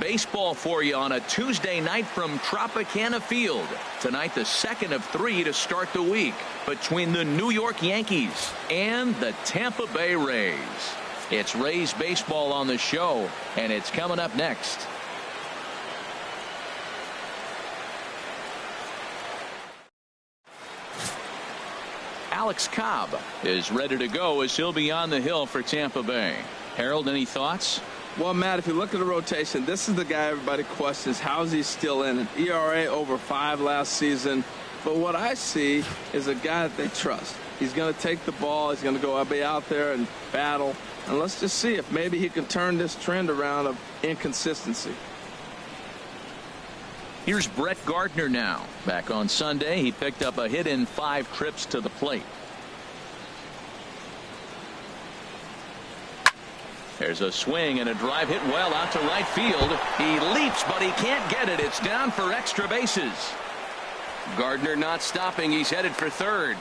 baseball for you on a Tuesday night from Tropicana Field. Tonight, the second of 3 to start the week between the New York Yankees and the Tampa Bay Rays. It's Rays baseball on the show, and it's coming up next. Alex Cobb is ready to go as he'll be on the hill for Tampa Bay. Harold, any thoughts? Well, Matt, if you look at the rotation, this is the guy everybody questions. How is he still in it? ERA over 5 last season. But what I see is a guy that they trust. He's going to take the ball. He's going to go be out there and battle. And let's just see if maybe he can turn this trend around of inconsistency. Here's Brett Gardner now. Back on Sunday, he picked up a hit in 5 trips to the plate. There's a swing and a drive hit well out to right field. He leaps, but he can't get it. It's down for extra bases. Gardner not stopping. He's headed for third.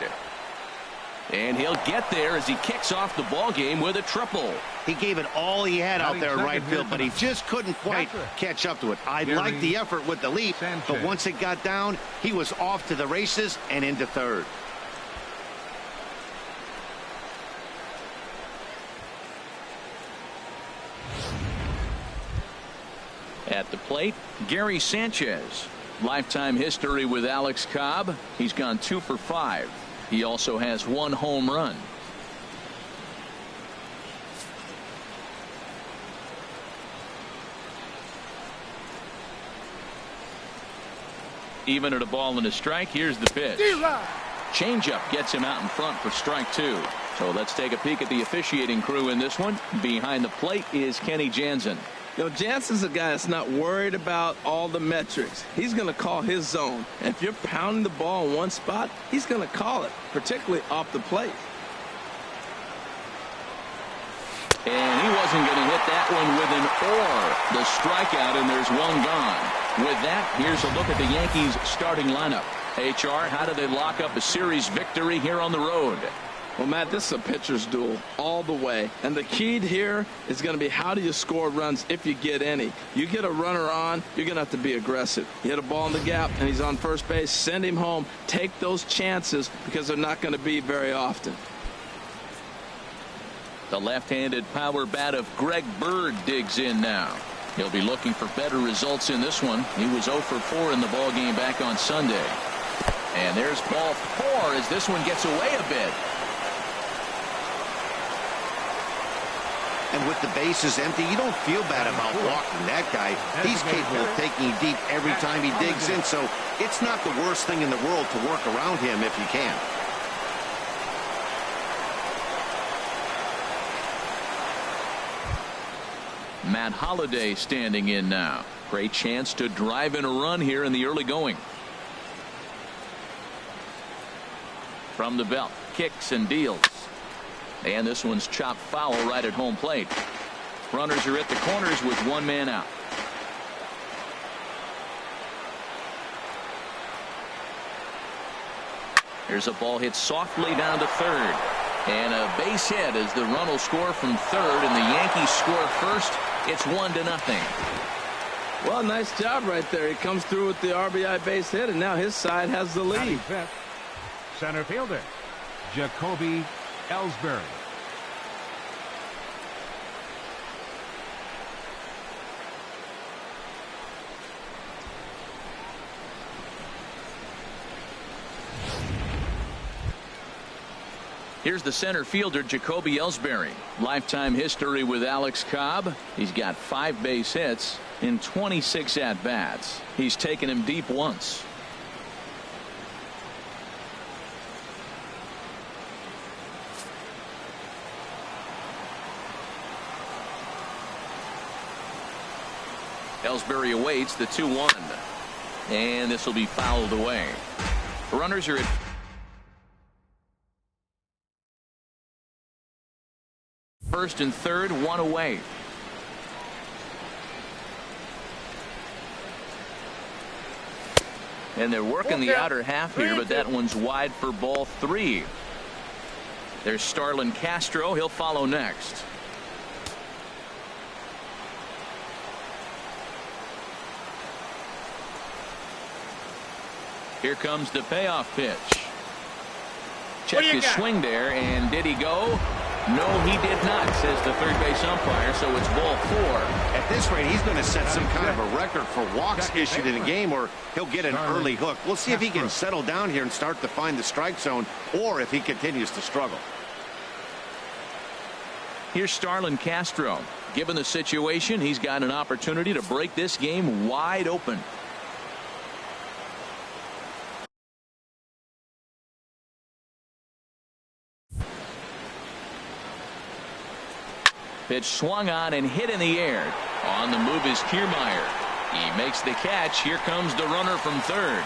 And he'll get there as he kicks off the ball game with a triple. He gave it all he had out there in right field, but he just couldn't quite catch up to it. I liked the effort with the leap, but once it got down, he was off to the races and into third. At the plate, Gary Sanchez. Lifetime history with Alex Cobb. He's gone 2 for 5. He also has 1 home run. Even at a ball and a strike, here's the pitch. Changeup gets him out in front for strike 2. So let's take a peek at the officiating crew in this one. Behind the plate is Kenny Jansen. You know, Jansen's a guy that's not worried about all the metrics. He's going to call his zone. And if you're pounding the ball in one spot, he's going to call it, particularly off the plate. And he wasn't going to hit that one with an or. The strikeout, and there's 1 gone. With that, here's a look at the Yankees starting lineup. HR, how do they lock up a series victory here on the road? Well, Matt, this is a pitcher's duel all the way. And the key here is going to be how do you score runs if you get any. You get a runner on, you're going to have to be aggressive. You hit a ball in the gap and he's on first base, send him home. Take those chances because they're not going to be very often. The left-handed power bat of Greg Bird digs in now. He'll be looking for better results in this one. He was 0 for 4 in the ball game back on Sunday. And there's ball 4 as this one gets away a bit. And with the bases empty, you don't feel bad about walking that guy. He's capable of taking you deep every time he digs in, so it's not the worst thing in the world to work around him if you can. Matt Holliday standing in now. Great chance to drive in a run here in the early going. From the belt, kicks and deals. And this one's chopped foul right at home plate. Runners are at the corners with 1 man out. Here's a ball hit softly down to third. And a base hit as the run will score from third, and the Yankees score first. It's 1-0. Well, nice job right there. He comes through with the RBI base hit, and now his side has the lead. Center fielder, Jacoby Ellsbury. Here's the center fielder, Jacoby Ellsbury. Lifetime history with Alex Cobb. He's got 5 base hits in 26 at-bats. He's taken him deep once. Ellsbury awaits the 2-1. And this will be fouled away. Runners are at first and third, 1 away. And they're working the outer half here, but that one's wide for ball 3. There's Starlin Castro. He'll follow next. Here comes the payoff pitch. Check his swing there, and did he go? No, he did not, says the third base umpire, so it's ball 4. At this rate, he's going to set some kind of a record for walks issued in a game, or he'll get an early hook. We'll see if he can settle down here and start to find the strike zone, or if he continues to struggle. Here's Starlin Castro. Given the situation, he's got an opportunity to break this game wide open. Pitch swung on and hit in the air. On the move is Kiermaier. He makes the catch. Here comes the runner from third.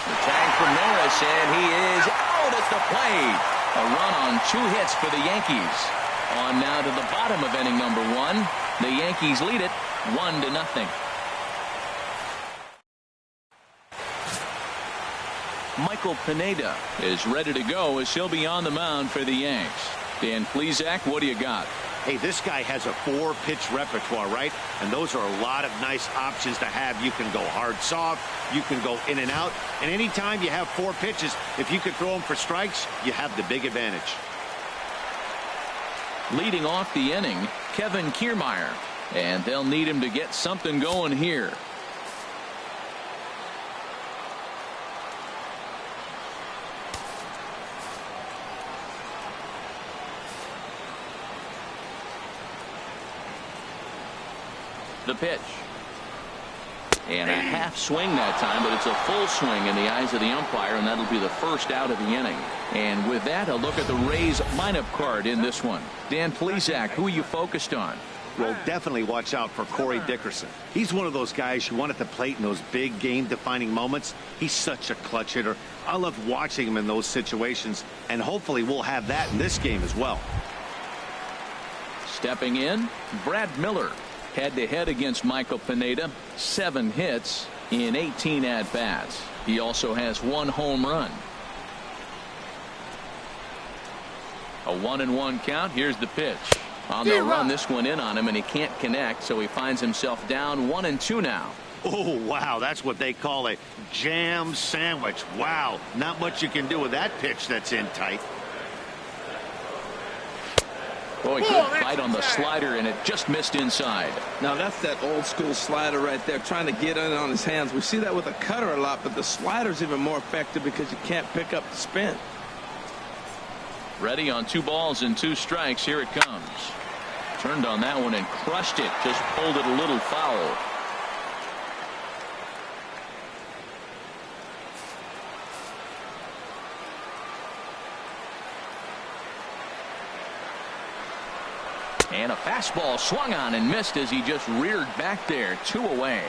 The tag for Norris, and he is out at the plate. A run on 2 hits for the Yankees. On now to the bottom of inning number 1. The Yankees lead it 1-0. Michael Pineda is ready to go as he'll be on the mound for the Yanks. Dan Plesac, what do you got? Hey, this guy has a 4-pitch repertoire, right? And those are a lot of nice options to have. You can go hard, soft. You can go in and out. And anytime you have 4 pitches, if you could throw them for strikes, you have the big advantage. Leading off the inning, Kevin Kiermaier. And they'll need him to get something going here. The pitch. And a half swing that time, but it's a full swing in the eyes of the umpire, and that'll be the first out of the inning. And with that, a look at the Rays lineup card in this one. Dan Plesac, who are you focused on? Well, definitely watch out for Corey Dickerson. He's one of those guys you want at the plate in those big game-defining moments. He's such a clutch hitter. I love watching him in those situations, and hopefully we'll have that in this game as well. Stepping in, Brad Miller. Head-to-head against Michael Pineda, 7 hits in 18 at-bats. He also has 1 home run. A 1-1 count. Here's the pitch. On the run, this one in on him, and he can't connect, so he finds himself down 1-2 now. Oh, wow, that's what they call a jam sandwich. Wow, not much you can do with that pitch that's in tight. Boy, good fight on the slider, and it just missed inside. Now that's that old school slider right there, trying to get in on his hands. We see that with a cutter a lot, but the slider's even more effective because you can't pick up the spin. Ready on 2 balls and 2 strikes. Here it comes. Turned on that one and crushed it. Just pulled it a little foul. And a fastball swung on and missed as he just reared back there. 2 away.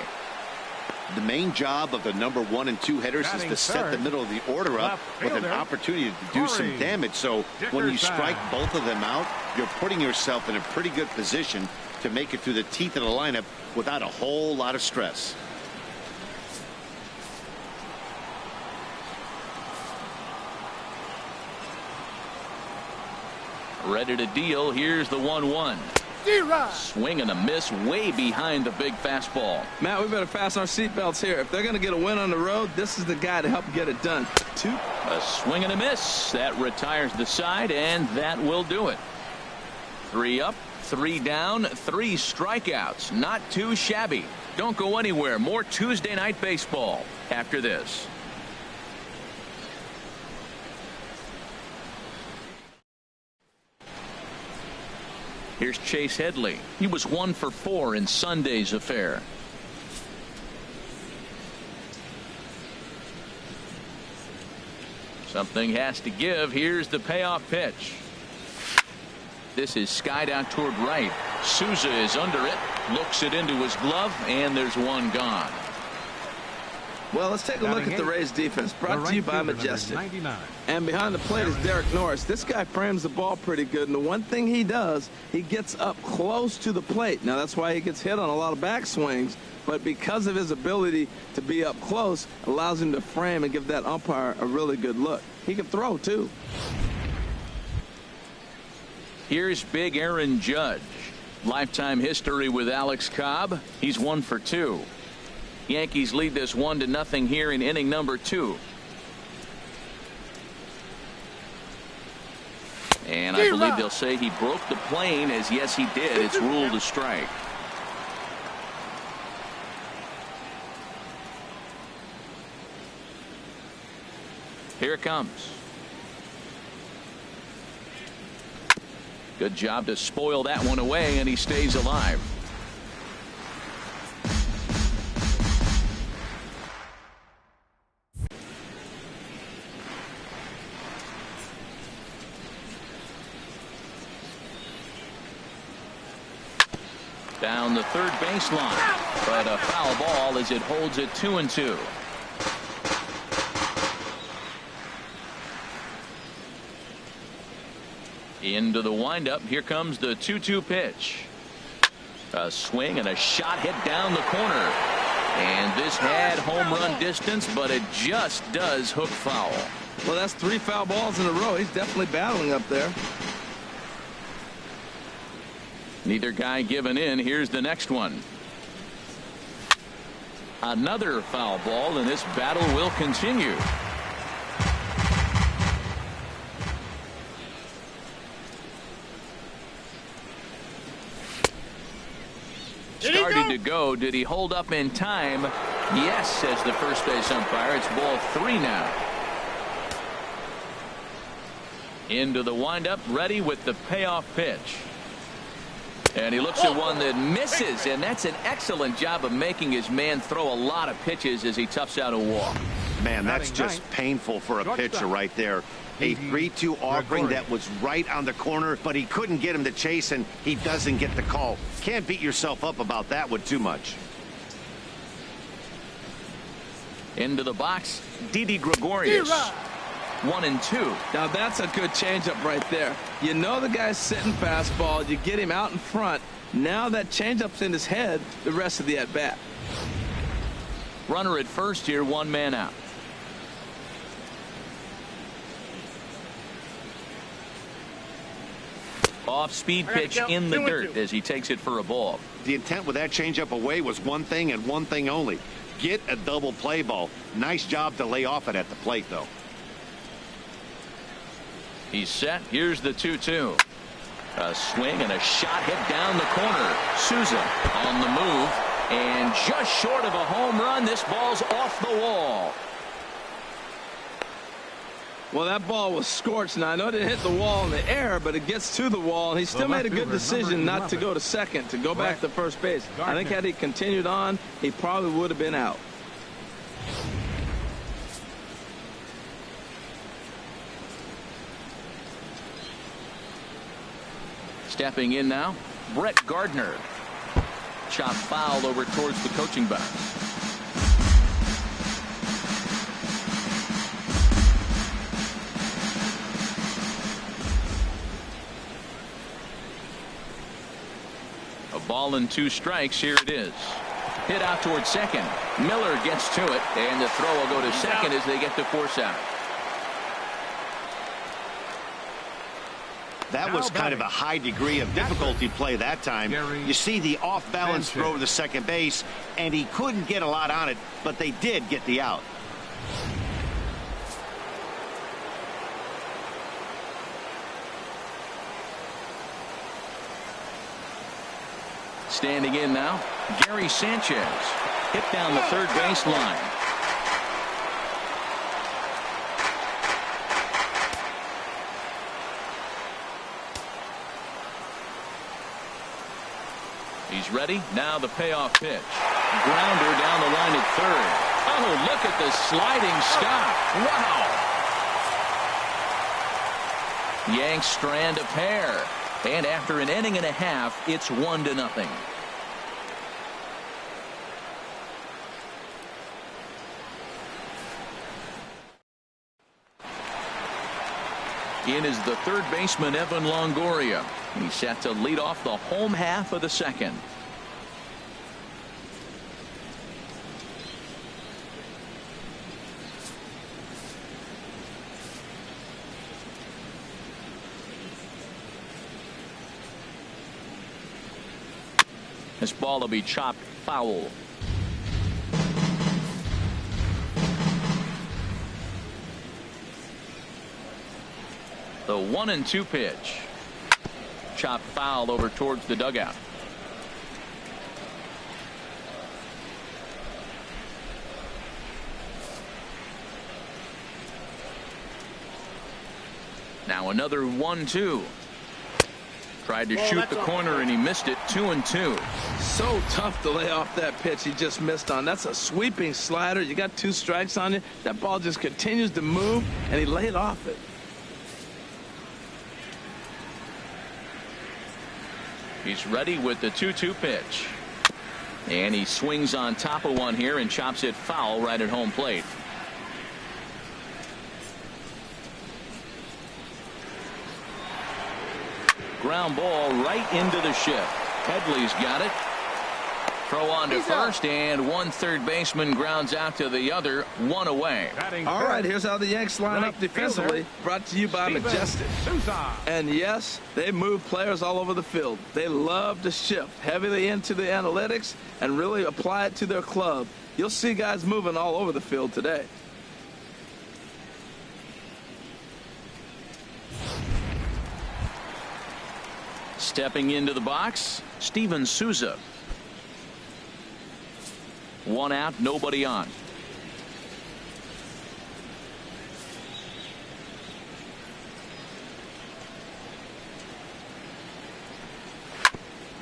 The main job of the number 1 and 2 hitters is to set the middle of the order up with an opportunity to do some damage. So when you strike both of them out, you're putting yourself in a pretty good position to make it through the teeth of the lineup without a whole lot of stress. Ready to deal. Here's the 1-1. Swing and a miss way behind the big fastball. Matt, we better fasten our seatbelts here. If they're going to get a win on the road, this is the guy to help get it done. 2. A swing and a miss. That retires the side, and that will do it. 3 up, 3 down, 3 strikeouts. Not too shabby. Don't go anywhere. More Tuesday Night Baseball after this. Here's Chase Headley. He was 1 for 4 in Sunday's affair. Something has to give. Here's the payoff pitch. This is skied out toward right. Souza is under it. Looks it into his glove, and there's 1 gone. Well, let's take a look at the Rays defense, brought to you by Majestic. And behind the plate is Derek Norris. This guy frames the ball pretty good, and the one thing he does, he gets up close to the plate. Now, that's why he gets hit on a lot of backswings, but because of his ability to be up close, allows him to frame and give that umpire a really good look. He can throw, too. Here's big Aaron Judge. Lifetime history with Alex Cobb. He's 1 for 2. Yankees lead this 1-0 here in inning number 2. And I believe they'll say he broke the plane, as yes he did. It's ruled a strike. Here it comes. Good job to spoil that one away, and he stays alive. Down the third baseline, but a foul ball as it holds it 2-2. Into the windup. Here comes the 2-2 pitch. A swing and a shot hit down the corner. And this had home run distance, but it just does hook foul. Well, that's 3 foul balls in a row. He's definitely battling up there. Neither guy giving in. Here's the next one. Another foul ball, and this battle will continue. Started to go. Did he hold up in time? Yes, says the first base umpire. It's ball 3 now. Into the windup, ready with the payoff pitch. And he looks at one that misses, and that's an excellent job of making his man throw a lot of pitches as he toughs out a walk. Man, that's just painful for a pitcher right there. A 3-2 offering that was right on the corner, but he couldn't get him to chase, and he doesn't get the call. Can't beat yourself up about that one too much. Into the box, Didi Gregorius. 1-2. Now that's a good changeup right there. You know the guy's sitting fastball. You get him out in front. Now that changeup's in his head the rest of the at-bat. Runner at first here, 1 man out. Off-speed pitch in the dirt as he takes it for a ball. The intent with that changeup away was one thing and one thing only. Get a double play ball. Nice job to lay off it at the plate, though. He's set. Here's the 2-2. A swing and a shot hit down the corner. Souza on the move, and just short of a home run. This ball's off the wall. Well, that ball was scorched. Now, I know it didn't hit the wall in the air, but it gets to the wall, and he still made a good decision not to go to second, to go back to first base. I think had he continued on, he probably would have been out. Stepping in now, Brett Gardner. Chop foul over towards the coaching box. A ball and 2 strikes. Here it is. Hit out towards second. Miller gets to it, and the throw will go to second as they get to force out. That was kind of a high degree of difficulty play that time. You see the off-balance throw to the second base, and he couldn't get a lot on it, but they did get the out. Standing in now, Gary Sanchez. Hit down the third baseline. He's ready. Now the payoff pitch. Grounder down the line at third. Oh, look at the sliding stop. Wow. Yanks strand a pair. And after an inning and a half, it's 1-0. In is the third baseman, Evan Longoria. He's set to lead off the home half of the second. This ball will be chopped foul. The 1-2 pitch. Chopped foul over towards the dugout. Now another 1-2. Tried to shoot the corner and he missed it. 2-2. So tough to lay off that pitch he just missed on. That's a sweeping slider. You got 2 strikes on you. That ball just continues to move and he laid off it. He's ready with the 2-2 pitch. And he swings on top of one here and chops it foul right at home plate. Ground ball right into the shift. Headley's got it. Throw on to first, and one third baseman grounds out to the other, 1 away. All right, here's how the Yanks line up defensively. Brought to you by Majestic. And yes, they move players all over the field. They love to shift heavily into the analytics and really apply it to their club. You'll see guys moving all over the field today. Stepping into the box, Steven Souza. 1 out, nobody on.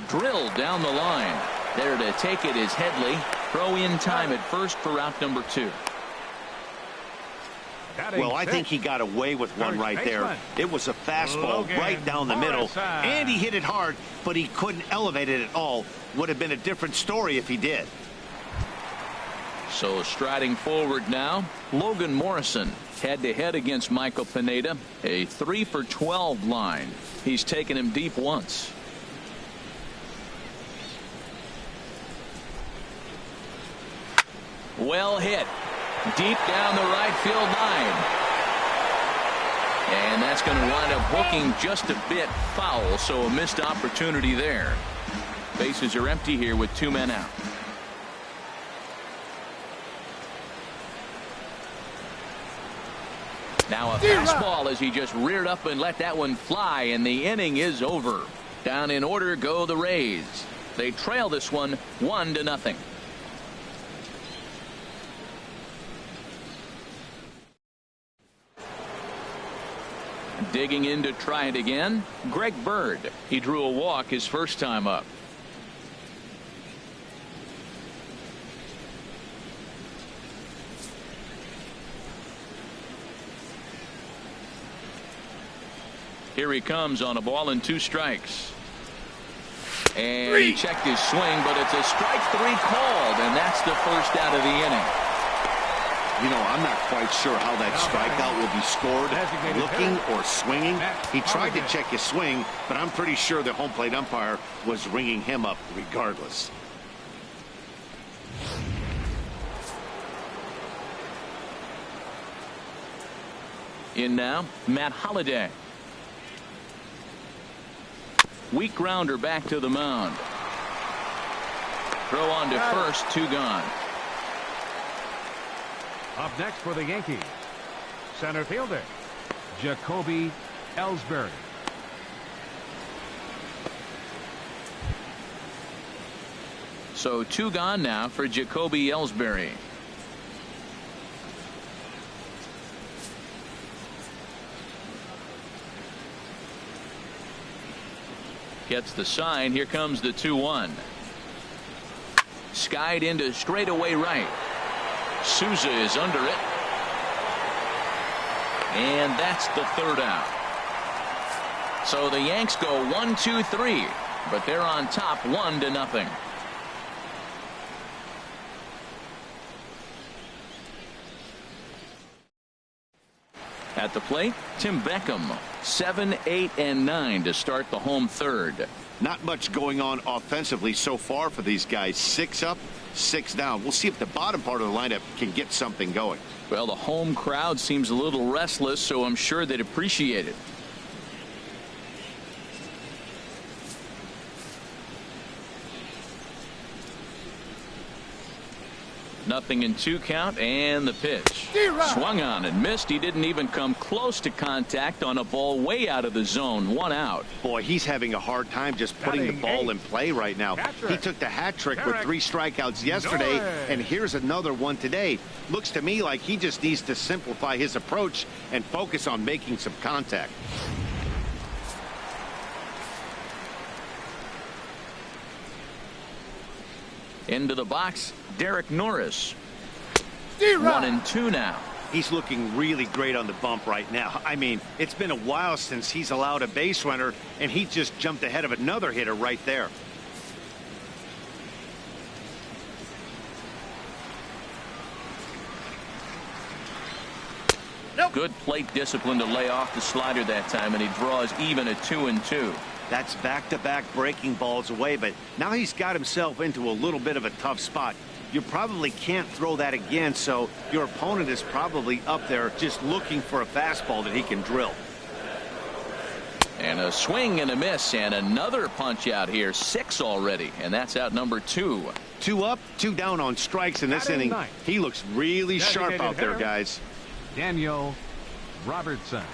Drilled down the line. There to take it is Headley. Throw in time at first for out number 2. Well, I think he got away with one right there. It was a fastball right down the middle, and he hit it hard, but he couldn't elevate it at all. Would have been a different story if he did. So striding forward now, Logan Morrison head-to-head against Michael Pineda. A 3 for 12 line. He's taken him deep once. Well hit. Deep down the right field line. And that's going to wind up hooking just a bit foul, so a missed opportunity there. Bases are empty here with 2 men out. Now a fastball as he just reared up and let that one fly, and the inning is over. Down in order go the Rays. They trail this one 1-0. Digging in to try it again, Greg Bird. He drew a walk his first time up. Here he comes on a ball and 2 strikes. And he checked his swing, but it's a strike 3 called, and that's the first out of the inning. You know, I'm not quite sure how that strikeout will be scored, looking or swinging. He tried to check his swing, but I'm pretty sure the home plate umpire was ringing him up regardless. In now, Matt Holliday. Weak grounder back to the mound. Throw on to first, 2 gone. Up next for the Yankees, center fielder Jacoby Ellsbury. So 2 gone now for Jacoby Ellsbury. Gets the sign. Here comes the 2-1. Skied into straightaway right. Souza is under it. And that's the 3rd out. So the Yanks go 1-2-3, but they're on top 1-0. At the plate, Tim Beckham, 7, 8, and 9 to start the home 3rd. Not much going on offensively so far for these guys. 6 up, 6 down. We'll see if the bottom part of the lineup can get something going. Well, the home crowd seems a little restless, so I'm sure they'd appreciate it. 0-2 count, and the pitch. Swung on and missed. He didn't even come close to contact on a ball way out of the zone. 1 out. Boy, he's having a hard time just putting the ball in play right now. He took the hat trick with 3 strikeouts yesterday, and here's another one today. Looks to me like he just needs to simplify his approach and focus on making some contact. Into the box, Derek Norris. 1-2 now. He's looking really great on the bump right now. I mean, it's been a while since he's allowed a base runner, and he just jumped ahead of another hitter right there. Good plate discipline to lay off the slider that time, and he draws even at 2-2. That's back-to-back breaking balls away, but now he's got himself into a little bit of a tough spot. You probably can't throw that again, so your opponent is probably up there just looking for a fastball that he can drill. And a swing and a miss, and another punch out here. 6 already, and that's out number 2. 2 up, 2 down on strikes in this inning. He looks really sharp out there, guys. Daniel Robertson.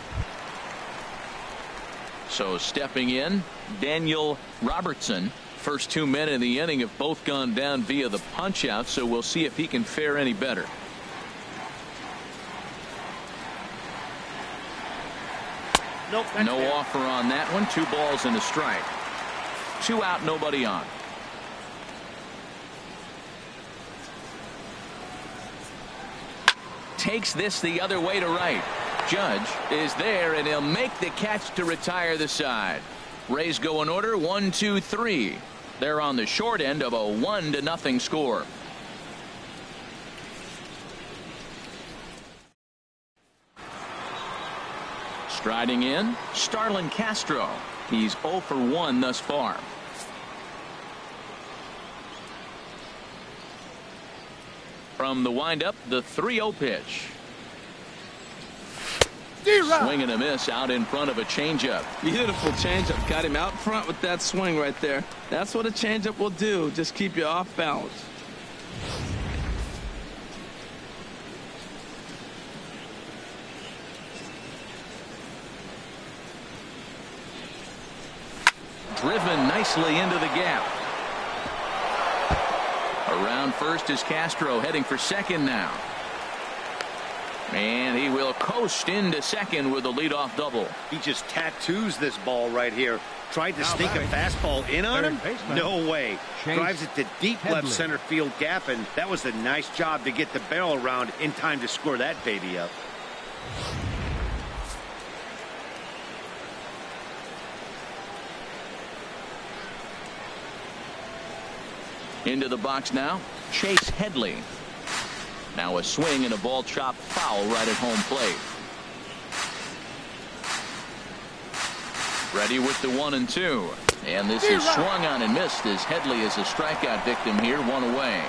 So stepping in, Daniel Robertson. First 2 men in the inning have both gone down via the punch out, so we'll see if he can fare any better. Nope, no offer on that one. 2 balls and a strike. 2 out, nobody on. Takes this the other way to right. Judge is there, and he'll make the catch to retire the side. Rays go in order 1, 2, 3. They're on the short end of a 1-0 score. Striding in, Starlin Castro. He's 0 for 1 thus far. From the windup, the 3-0 pitch. Swing and a miss out in front of a changeup. Beautiful changeup. Got him out front with that swing right there. That's what a changeup will do. Just keep you off balance. Driven nicely into the gap. Around first is Castro, heading for second now. And he will coast into second with a leadoff double. He just tattoos this ball right here. Tried to sneak a fastball in on him? No way. Drives it to deep left center field gap, and that was a nice job to get the barrel around in time to score that baby up. Into the box now, Chase Headley. Now a swing and a ball chopped foul right at home plate. Ready with the 1-2. And this is swung on and missed as Headley is a strikeout victim here, 1 away.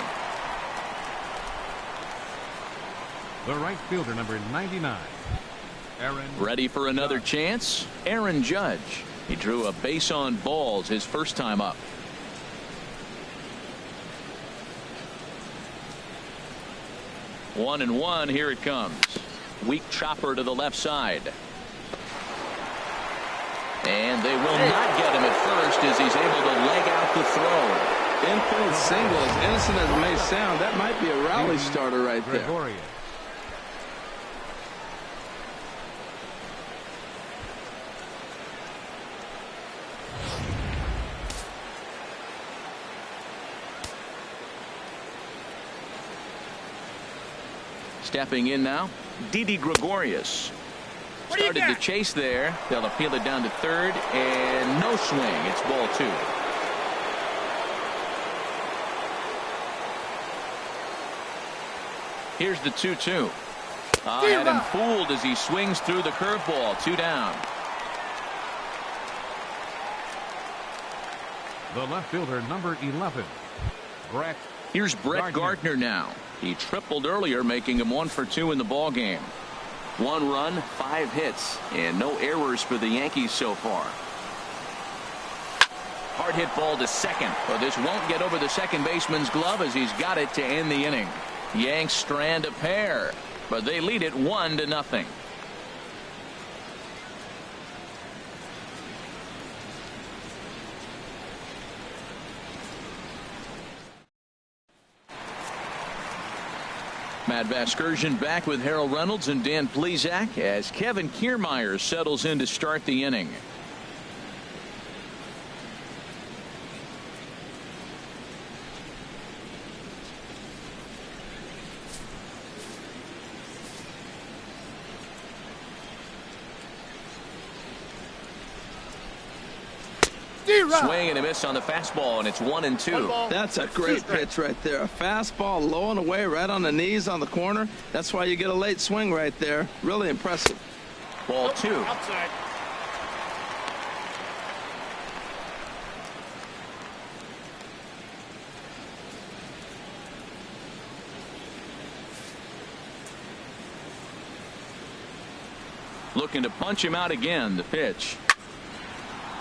The right fielder, number 99. Aaron. Ready for another chance? Aaron Judge. He drew a base on balls his first time up. 1-1, here it comes. Weak chopper to the left side. And they will not get him at first as he's able to leg out the throw. Infield single, as innocent as it may sound, that might be a rally starter right there. Gregorius. Stepping in now, Didi Gregorius. Started the chase there. They'll appeal it down to third, and no swing. It's ball 2. Here's the 2-2. Had him fooled as he swings through the curveball. 2 down. The left fielder, number 11. Brett. Here's Brett Gardner now. He tripled earlier, making him 1 for 2 in the ball game. 1 run, 5 hits, and no errors for the Yankees so far. Hard hit ball to second, but this won't get over the second baseman's glove as he's got it to end the inning. Yanks strand a pair, but they lead it 1-0. Matt Vasgersian back with Harold Reynolds and Dan Plesac as Kevin Kiermaier settles in to start the inning. Swing and a miss on the fastball, and it's 1-2. That's a great pitch right there. A fastball low and away right on the knees on the corner. That's why you get a late swing right there. Really impressive. Ball 2. Outside. Looking to punch him out again. The pitch.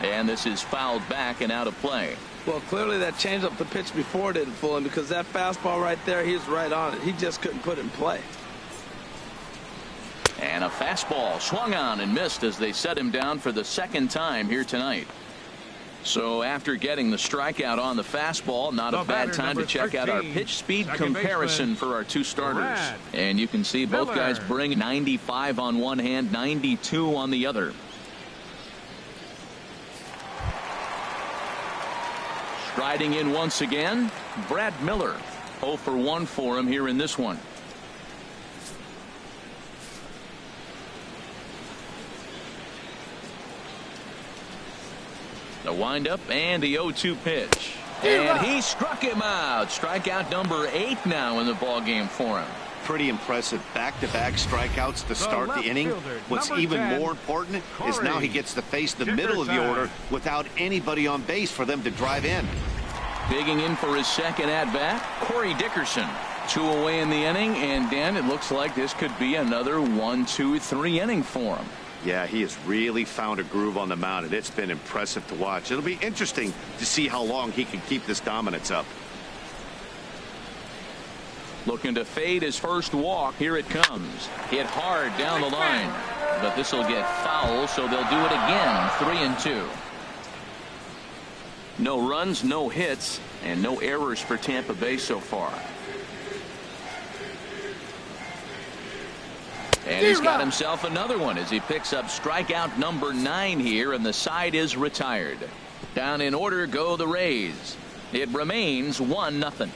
And this is fouled back and out of play. Well, clearly that changeup the pitch before didn't fool him, because that fastball right there, he was right on it. He just couldn't put it in play. And a fastball swung on and missed as they set him down for the second time here tonight. So after getting the strikeout on the fastball, not a bad time to check out our pitch speed comparison for our two starters. And you can see both guys bring 95 on one hand, 92 on the other. Striding in once again, Brad Miller. 0 for 1 for him here in this one. The windup and the 0-2 pitch. And he struck him out. Strikeout number 8 now in the ballgame for him. Pretty impressive back-to-back strikeouts to start the inning. What's even more important is now he gets to face the middle of the order without anybody on base for them to drive in. Digging in for his second at-bat, Corey Dickerson. 2 away in the inning, and Dan, it looks like this could be another 1-2-3 inning for him. Yeah, he has really found a groove on the mound, and it's been impressive to watch. It'll be interesting to see how long he can keep this dominance up. Looking to fade his first walk. Here it comes. Hit hard down the line. But this will get foul, so they'll do it again. 3-2. No runs, no hits, and no errors for Tampa Bay so far. And he's got himself another one as he picks up strikeout number 9 here, and the side is retired. Down in order go the Rays. It remains 1-0.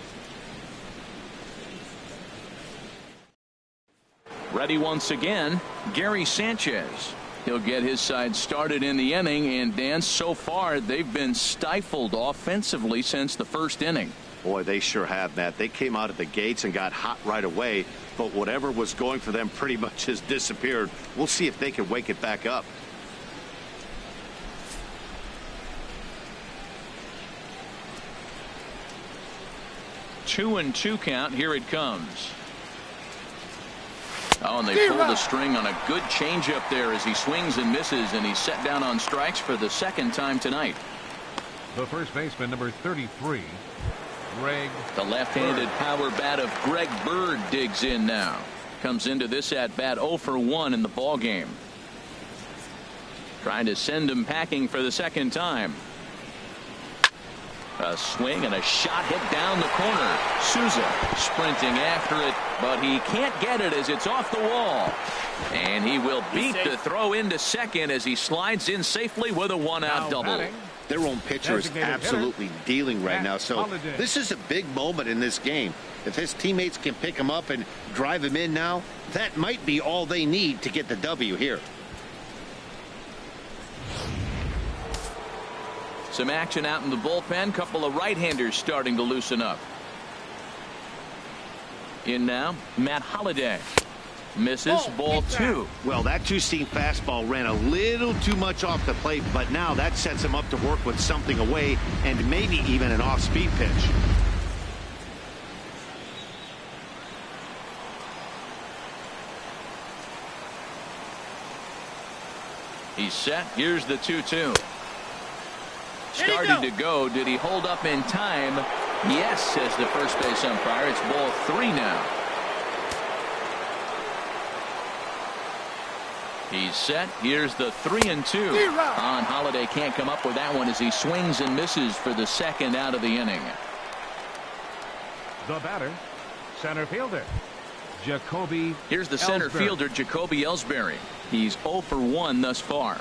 Ready once again, Gary Sanchez. He'll get his side started in the inning, and Dan, so far they've been stifled offensively since the first inning. Boy, they sure have, Matt. They came out of the gates and got hot right away, but whatever was going for them pretty much has disappeared. We'll see if they can wake it back up. Two and 2 count. Here it comes. Oh, and they pull the string on a good changeup there as he swings and misses, and he's set down on strikes for the second time tonight. The first baseman, number 33, Greg. The left-handed power bat of Greg Bird digs in now. Comes into this at-bat 0 for 1 in the ballgame. Trying to send him packing for the second time. A swing and a shot hit down the corner. Souza sprinting after it, but he can't get it as it's off the wall. And he will beat the throw into second as he slides in safely with a 1-out double. Their own pitcher is absolutely dealing right now, so this is a big moment in this game. If his teammates can pick him up and drive him in now, that might be all they need to get the W here. Some action out in the bullpen. Couple of right-handers starting to loosen up. In now, Matt Holliday. Misses. Ball 2. Well, that two-seam fastball ran a little too much off the plate, but now that sets him up to work with something away and maybe even an off-speed pitch. He's set. Here's the 2-2. Started to go. Did he hold up in time? Yes, says the first base umpire. It's ball 3 now. He's set. Here's the 3-2. On Holiday can't come up with that one as he swings and misses for the second out of the inning. The batter, center fielder, Jacoby. Here's the center Ellsbury. fielder, Jacoby Ellsbury. He's 0 for 1 thus far.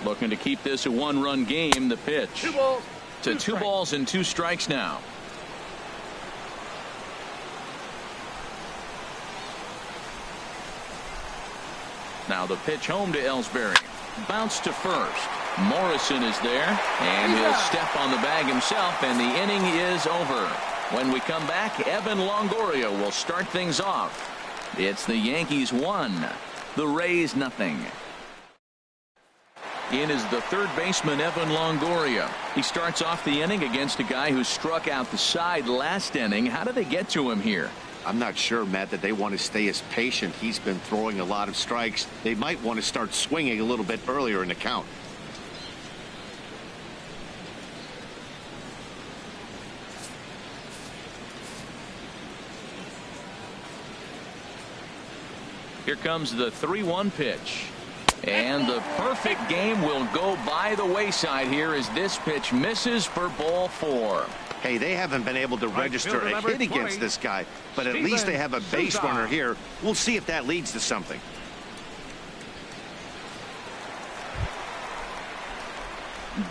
Looking to keep this a one-run game. The pitch. 2 balls, to 2 balls and 2 strikes now. Now the pitch home to Ellsbury. Bounce to first. Morrison is there, and he'll step on the bag himself, and the inning is over. When we come back, Evan Longoria will start things off. It's the Yankees 1, the Rays 0. In is the third baseman, Evan Longoria. He starts off the inning against a guy who struck out the side last inning. How did they get to him here? I'm not sure, Matt, that they want to stay as patient. He's been throwing a lot of strikes. They might want to start swinging a little bit earlier in the count. Here comes the 3-1 pitch. And the perfect game will go by the wayside here as this pitch misses for ball 4. Hey, they haven't been able to register a hit against this guy, but at least they have a base runner here. We'll see if that leads to something.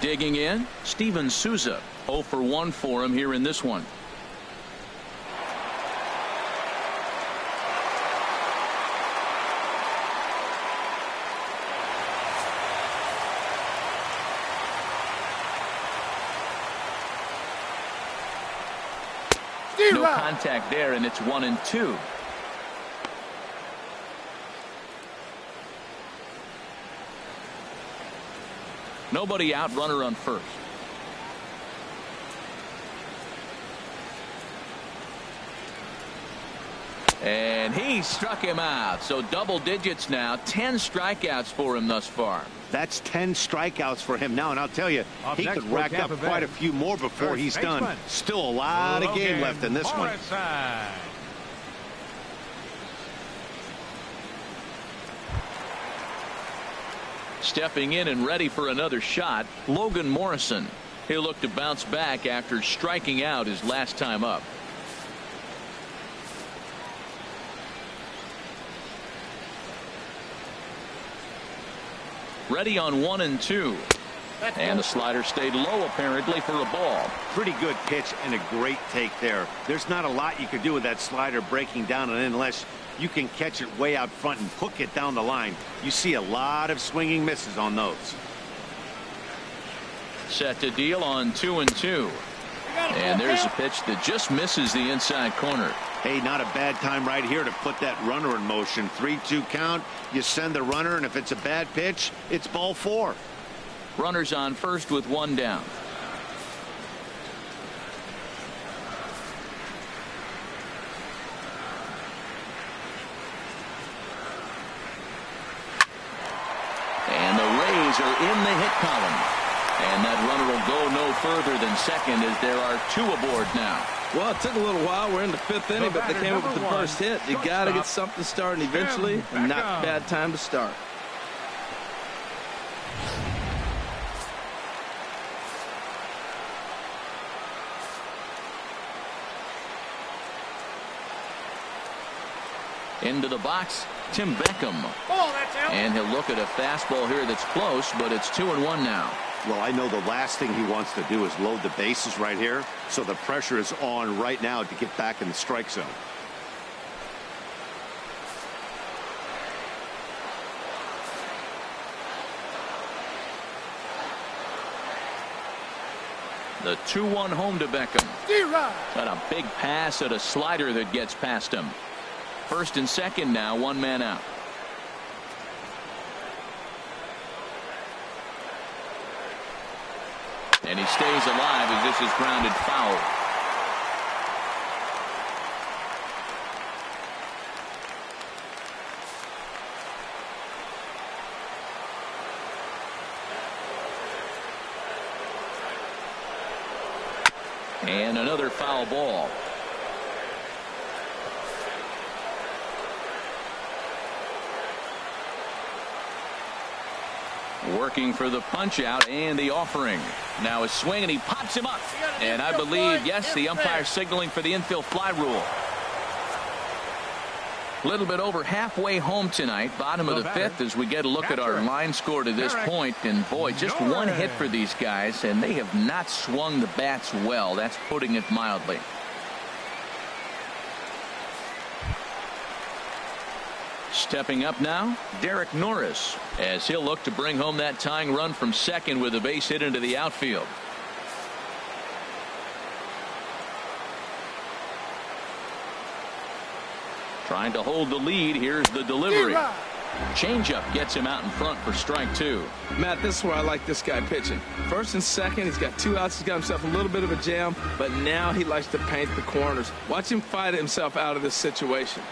Digging in, Steven Souza. 0 for 1 for him here in this one. No contact there, and it's 1-2. Nobody out, runner on first. And he struck him out. So double digits now. 10 strikeouts for him thus far. That's 10 strikeouts for him now, and I'll tell you, he could rack up quite a few more before he's done. Still a lot of game left in this one. Stepping in and ready for another shot, Logan Morrison. He'll look to bounce back after striking out his last time up. Ready on 1-2. And the slider stayed low apparently for a ball. Pretty good pitch and a great take there. There's not a lot you could do with that slider breaking down and in unless you can catch it way out front and hook it down the line. You see a lot of swinging misses on those. Set to deal on 2-2. And there's a pitch that just misses the inside corner. Hey, not a bad time right here to put that runner in motion. 3-2 count. You send the runner, and if it's a bad pitch, it's ball 4. Runners on first with 1 down. And the Rays are in the hit column. And that runner will go no further than second as there are 2 aboard now. Well, it took a little while. We're in the 5th inning, but they came up with the first hit. You got to get something starting eventually, and not a bad time to start. Into the box, Tim Beckham. And he'll look at a fastball here that's close, but it's 2-1 now. Well, I know the last thing he wants to do is load the bases right here, so the pressure is on right now to get back in the strike zone. The 2-1 home to Beckham. Got a big pass at a slider that gets past him. First and second now, 1 man out. And he stays alive as this is grounded foul. And another foul ball. Working for the punch out and the offering. Now a swing, and he pops him up. And I believe, yes, the umpire signaling for the infield fly rule. A little bit over halfway home tonight, bottom of the fifth, as we get a look at our line score to this point. And boy, just one hit for these guys, and they have not swung the bats well. That's putting it mildly. Stepping up now, Derek Norris, as he'll look to bring home that tying run from second with a base hit into the outfield. Trying to hold the lead. Here's the delivery. Changeup gets him out in front for strike two. Matt, this is where I like this guy pitching. First and second, he's got 2 outs. He's got himself a little bit of a jam, but now he likes to paint the corners. Watch him fight himself out of this situation.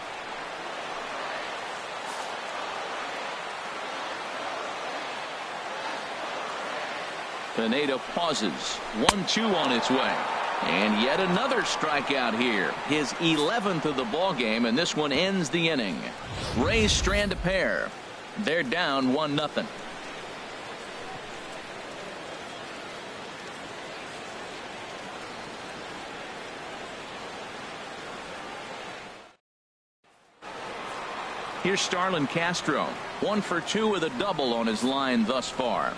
Pineda pauses. 1-2 on its way. And yet another strikeout here. His 11th of the ball game, and this one ends the inning. Rays strand a pair. They're down 1-0. Here's Starlin Castro. 1 for 2 with a double on his line thus far.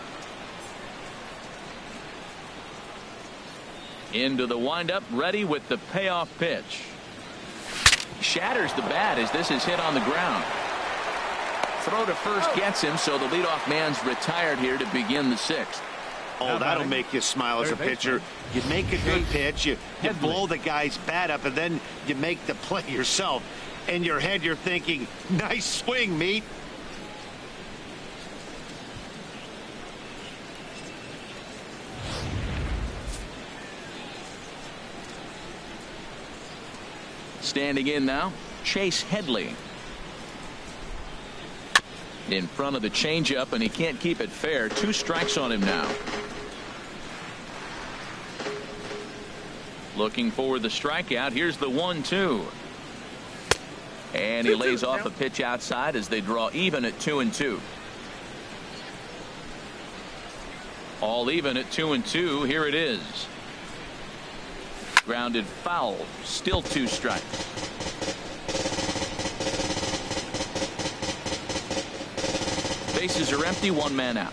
Into the windup, ready with the payoff pitch. Shatters the bat as this is hit on the ground. Throw to first gets him, so the leadoff man's retired here to begin the sixth. Oh, that'll make you smile as a pitcher. You make a good pitch, you blow the guy's bat up, and then you make the play yourself. In your head, you're thinking, nice swing, meat. Standing in now, Chase Headley. In front of the changeup, and he can't keep it fair. 2 strikes on him now. Looking for the strikeout. Here's the 1-2. And he lays off a pitch outside as they draw even at 2-2. All even at 2-2. Here it is. Grounded foul. Still 2 strikes. Bases are empty. 1 man out.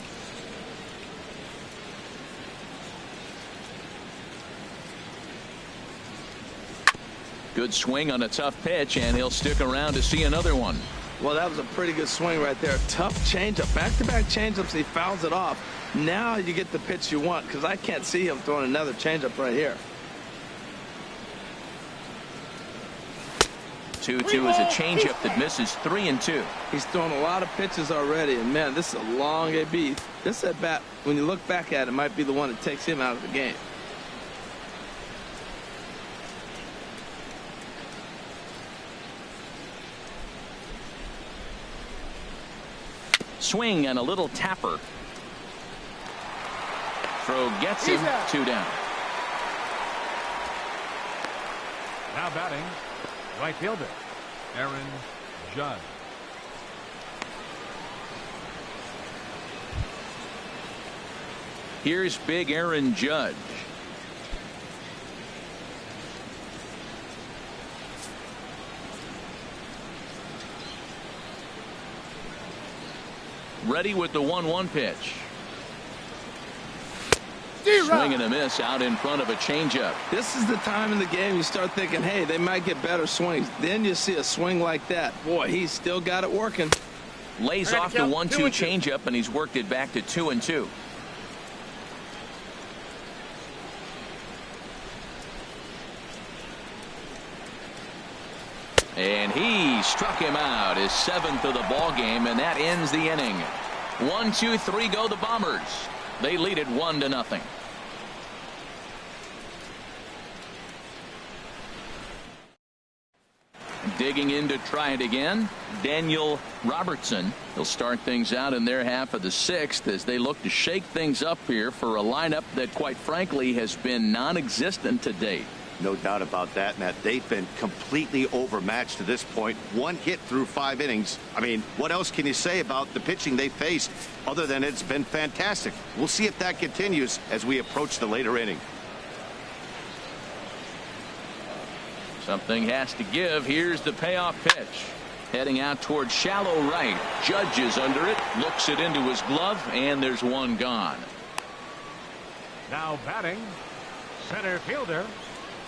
Good swing on a tough pitch, and he'll stick around to see another one. Well, that was a pretty good swing right there. Tough changeup. Back-to-back changeups. He fouls it off. Now you get the pitch you want, because I can't see him throwing another changeup right here. 2-2 is a changeup that misses. 3-2. He's thrown a lot of pitches already, and man, this is a long AB. This at bat, when you look back at it, might be the one that takes him out of the game. Swing and a little tapper. Throw gets him. 2 down. Now batting, right fielder Aaron Judge. Here's big Aaron Judge. Ready with the 1-1 pitch. Swing and a miss out in front of a changeup. This is the time in the game you start thinking, hey, they might get better swings. Then you see a swing like that. Boy, he's still got it working. Lays off the 1-2 changeup, and he's worked it back to 2-2. And he struck him out, his 7th of the ball game, and that ends the inning. 1-2-3 go the Bombers. They lead it 1-0. Digging in to try it again, Daniel Robertson. He'll start things out in their half of the 6th as they look to shake things up here for a lineup that, quite frankly, has been non-existent to date. No doubt about that, Matt. They've been completely overmatched to this point. One hit through 5 innings. I mean, what else can you say about the pitching they faced other than it's been fantastic? We'll see if that continues as we approach the later inning. Something has to give. Here's the payoff pitch. Heading out towards shallow right. Judge is under it. Looks it into his glove, and there's one gone. Now batting, center fielder,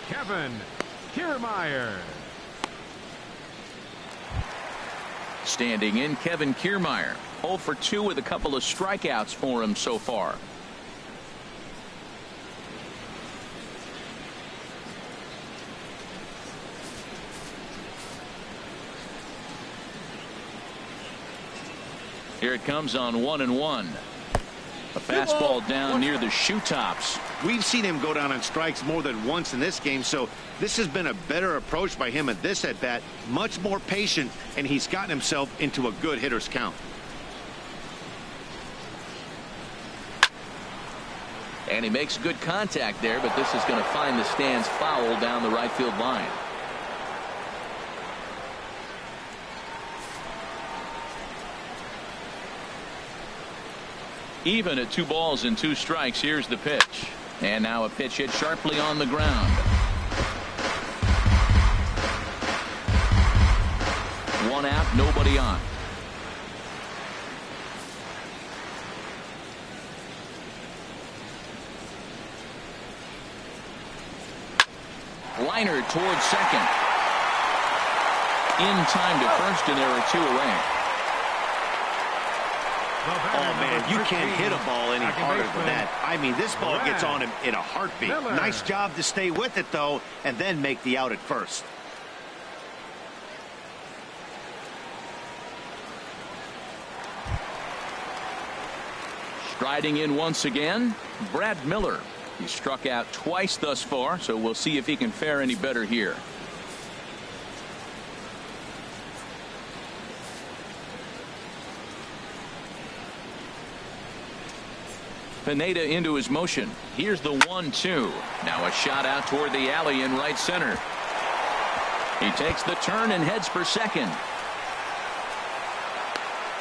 Kevin Kiermaier. Standing in, Kevin Kiermaier. 0 for 2 with a couple of strikeouts for him so far. Here it comes on 1-1. A fastball down near the shoe tops. We've seen him go down on strikes more than once in this game, so this has been a better approach by him at this at-bat. Much more patient, and he's gotten himself into a good hitter's count. And he makes good contact there, but this is going to find the stands foul down the right field line. Even at 2 balls and 2 strikes. Here's the pitch. And now a pitch hit sharply on the ground. One out, nobody on. Liner towards second. In time to first, and there are 2 away. Oh, man, you can't hit a ball any harder than that. I mean, this ball gets on him in a heartbeat. Nice job to stay with it, though, and then make the out at first. Striding in once again, Brad Miller. He struck out twice thus far, so we'll see if he can fare any better here. Pineda into his motion. Here's the 1-2. Now a shot out toward the alley in right center. He takes the turn and heads for second.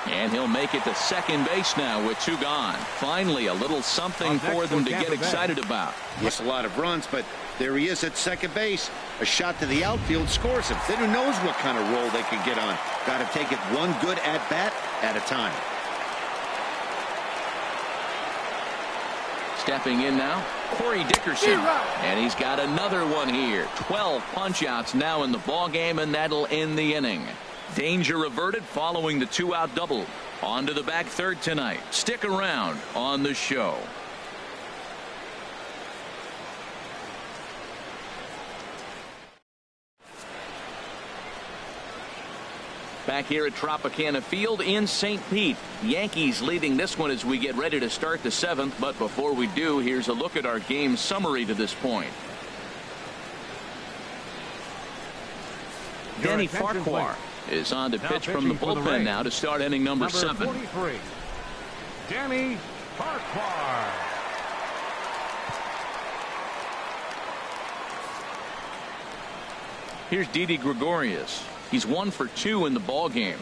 And he'll make it to second base now with 2 gone. Finally, a little something for them to get excited about. Yes, a lot of runs, but there he is at second base. A shot to the outfield scores him. Then who knows what kind of role they can get on. Got to take it one good at-bat at a time. Stepping in now, Corey Dickerson. And he's got another one here. 12 punch-outs now in the ball game, and that'll end the inning. Danger averted following the 2-out double. On to the back third tonight. Stick around on the show. Back here at Tropicana Field in St. Pete. Yankees leading this one as we get ready to start the 7th. But before we do, here's a look at our game summary to this point. Danny Farquhar is on to pitch from the bullpen now to start inning number 7. 43, Danny Farquhar. Here's Didi Gregorius. He's 1 for 2 in the ball game.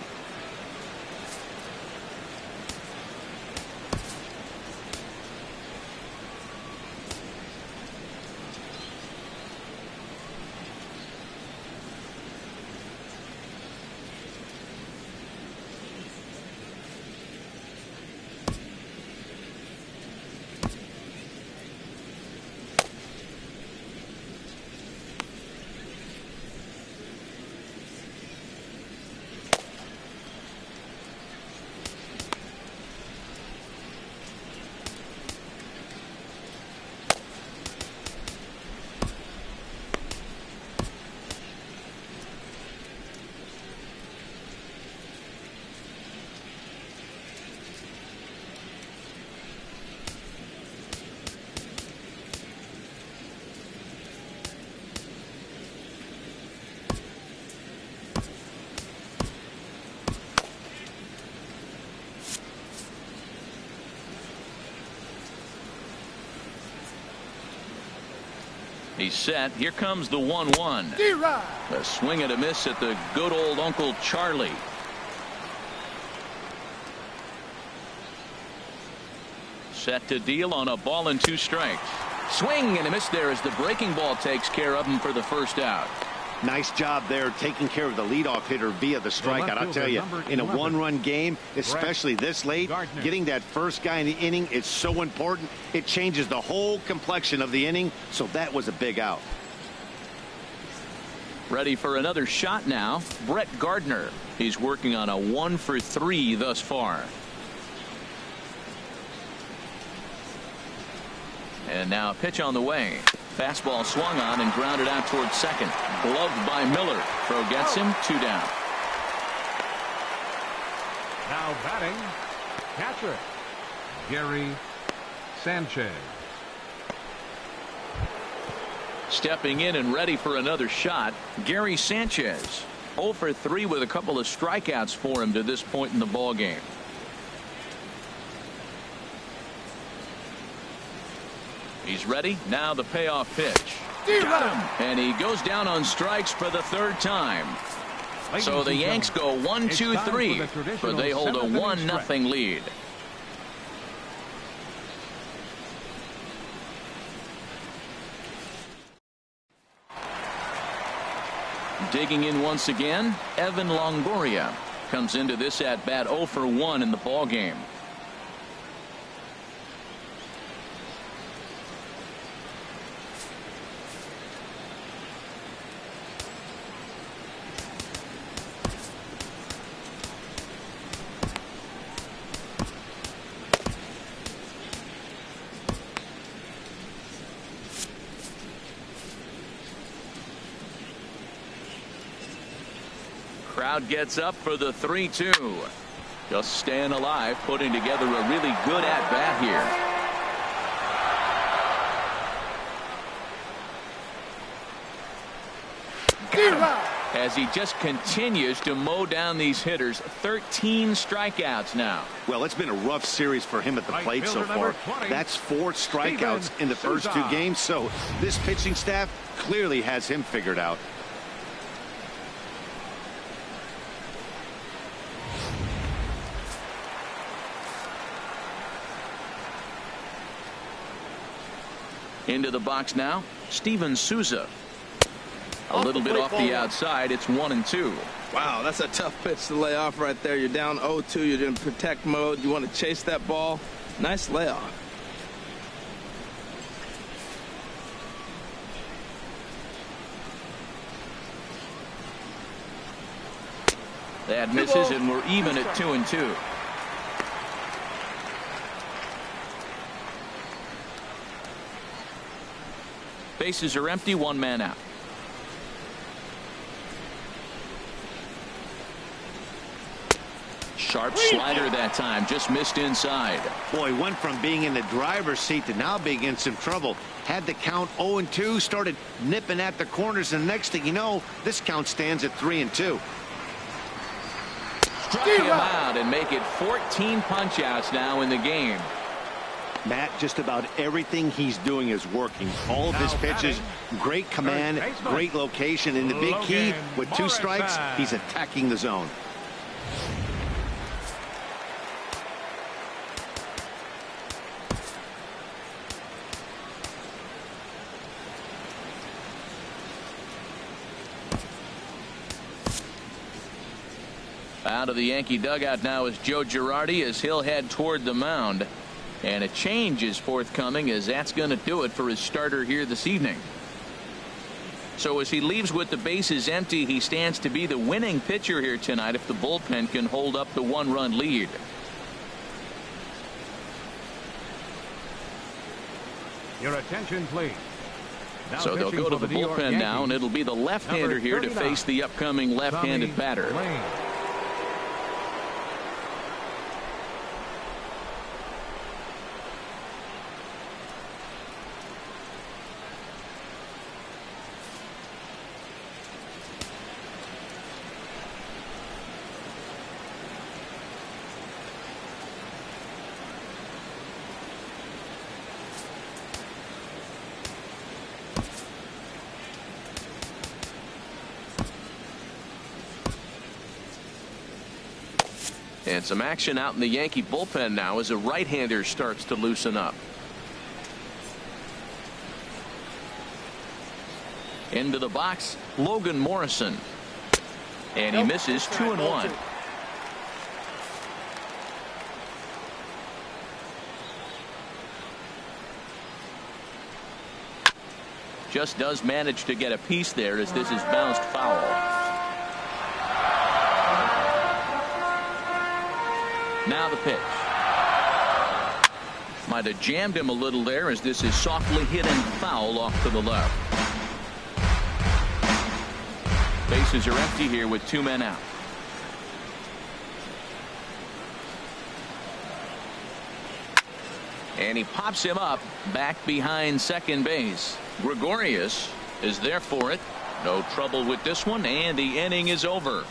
He's set. Here comes the 1-1. A swing and a miss at the good old Uncle Charlie. Set to deal on a ball and 2 strikes. Swing and a miss there as the breaking ball takes care of him for the first out. Nice job there taking care of the leadoff hitter via the strikeout. I'll tell you, in a 1-run game, especially this late, getting that first guy in the inning is so important. It changes the whole complexion of the inning, so that was a big out. Ready for another shot now, Brett Gardner. He's working on a 1-for-3 thus far. And now a pitch on the way. Fastball swung on and grounded out towards second. Gloved by Miller. Throw gets him. 2 down. Now batting, catcher, Gary Sanchez. Stepping in and ready for another shot, Gary Sanchez. 0 for 3 with a couple of strikeouts for him to this point in the ball game. He's ready. Now the payoff pitch. Got him. And he goes down on strikes for the 3rd time. So the Yanks go 1-2-3, but they hold a 1-0 lead. Digging in once again, Evan Longoria comes into this at bat 0 for 1 in the ball game. Crowd gets up for the 3-2. Just staying alive, putting together a really good at-bat here. As he just continues to mow down these hitters. 13 strikeouts now. Well, it's been a rough series for him at the plate so far. That's 4 strikeouts in the first 2 games, so this pitching staff clearly has him figured out. Into the box now, Steven Souza. A little bit off the outside. It's 1-2. Wow, that's a tough pitch to lay off right there. You're down 0-2. You're in protect mode. You want to chase that ball. Nice layoff. That misses, and we're even at 2-2. Bases are empty, 1 man out. Sharp slider that time, just missed inside. Boy, went from being in the driver's seat to now being in some trouble. Had the count 0-2, started nipping at the corners, and the next thing you know, this count stands at 3-2. Struck him out and make it 14 punch-outs now in the game. Matt, just about everything he's doing is working. All of his pitches, great command, great location, and the big key, with 2 strikes, he's attacking the zone. Out of the Yankee dugout now is Joe Girardi as he'll head toward the mound. And a change is forthcoming, as that's going to do it for his starter here this evening. So as he leaves with the bases empty, he stands to be the winning pitcher here tonight if the bullpen can hold up the 1-run lead. Your attention, please. So they'll go to the bullpen now, and it'll be the left-hander here to face the upcoming left-handed batter. And some action out in the Yankee bullpen now as a right-hander starts to loosen up. Into the box, Logan Morrison. And he misses 2-1. Just does manage to get a piece there as this is bounced foul. Now the pitch. Might have jammed him a little there as this is softly hit and foul off to the left. Bases are empty here with 2 men out. And he pops him up back behind second base. Gregorius is there for it. No trouble with this one, and the inning is over.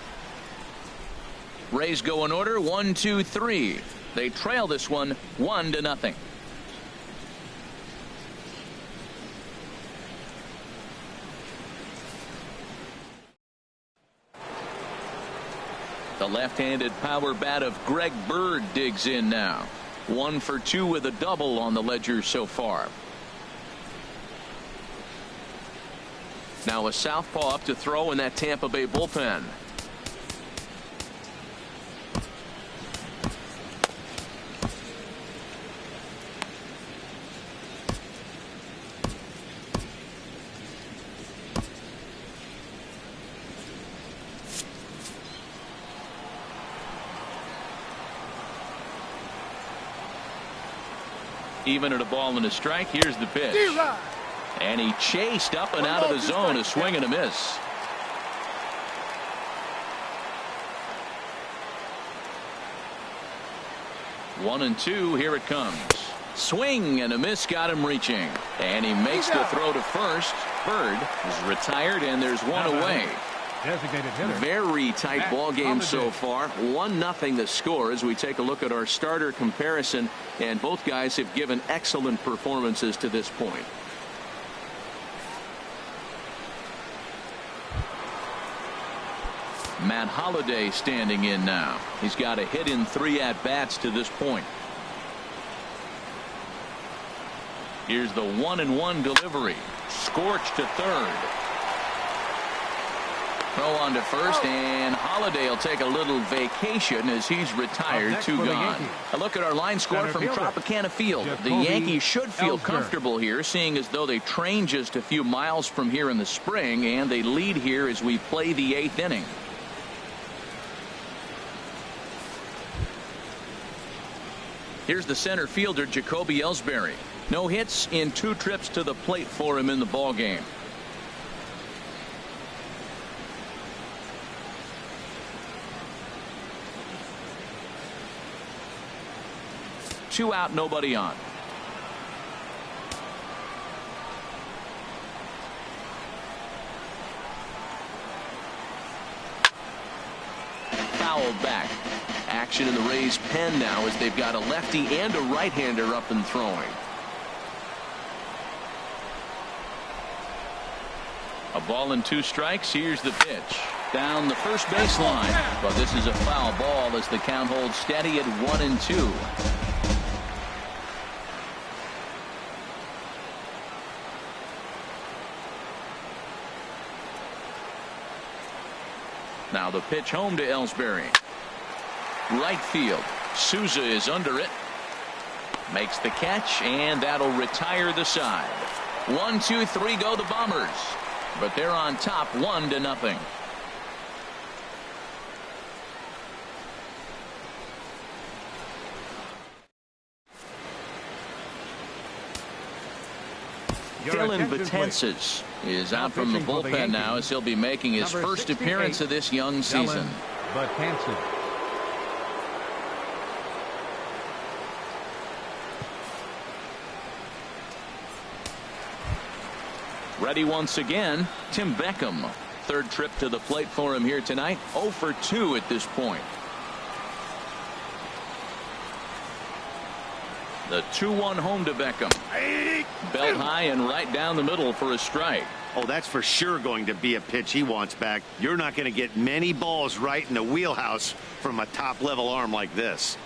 Rays go in order 1, 2, 3. They trail this one 1-0. The left-handed power bat of Greg Bird digs in now. 1 for 2 with a double on the ledger so far. Now a southpaw up to throw in that Tampa Bay bullpen. Even at a ball and a strike, here's the pitch. And he chased up and out of the zone, a swing and a miss. One and two, here it comes. Swing and a miss, got him reaching. And he makes the throw to first. Bird is retired, and there's one away. Designated hitter. Very tight ball game so far. 1-0 the score as we take a look at our starter comparison, and both guys have given excellent performances to this point. Matt Holliday standing in now. He's got a hit in 3 at-bats to this point. Here's the 1-1 delivery. Scorched to third. Throw on to first, and Holliday will take a little vacation as he's retired. 2 gone. A look at our line score from Tropicana Field. The Yankees should feel comfortable here, seeing as though they trained just a few miles from here in the spring, and they lead here as we play the 8th inning. Here's the center fielder, Jacoby Ellsbury. No hits in 2 trips to the plate for him in the ball game. Two out, nobody on. Fouled back. Action in the Rays pen now as they've got a lefty and a right-hander up and throwing. A ball and 2 strikes. Here's the pitch. Down the first baseline. But this is a foul ball as the count holds steady at 1-2. Now the pitch home to Ellsbury. Right field. Souza is under it. Makes the catch, and that'll retire the side. 1, 2, 3 go the Bombers. But they're on top 1-0. Dylan Betances is out from the bullpen now as he'll be making his first appearance of this young season. Ready once again, Tim Beckham. 3rd trip to the plate for him here tonight. 0 for 2 at this point. The 2-1 home to Beckham. Belt high and right down the middle for a strike. Oh, that's for sure going to be a pitch he wants back. You're not going to get many balls right in the wheelhouse from a top-level arm like this.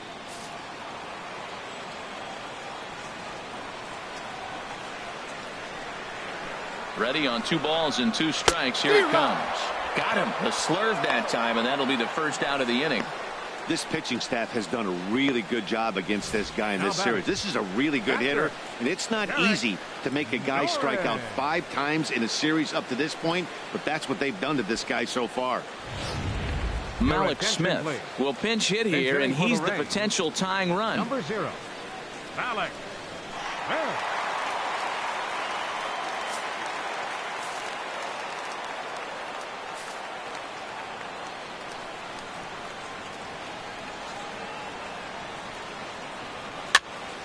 Ready on 2 balls and 2 strikes. Here it comes. Got him. The slurve that time, and that'll be the first out of the inning. This pitching staff has done a really good job against this guy in this series. This is a really good hitter, and it's not easy to make a guy strike out 5 times in a series up to this point, but that's what they've done to this guy so far. Malik Smith will pinch hit here, and he's the potential tying run. Number 0, Malik.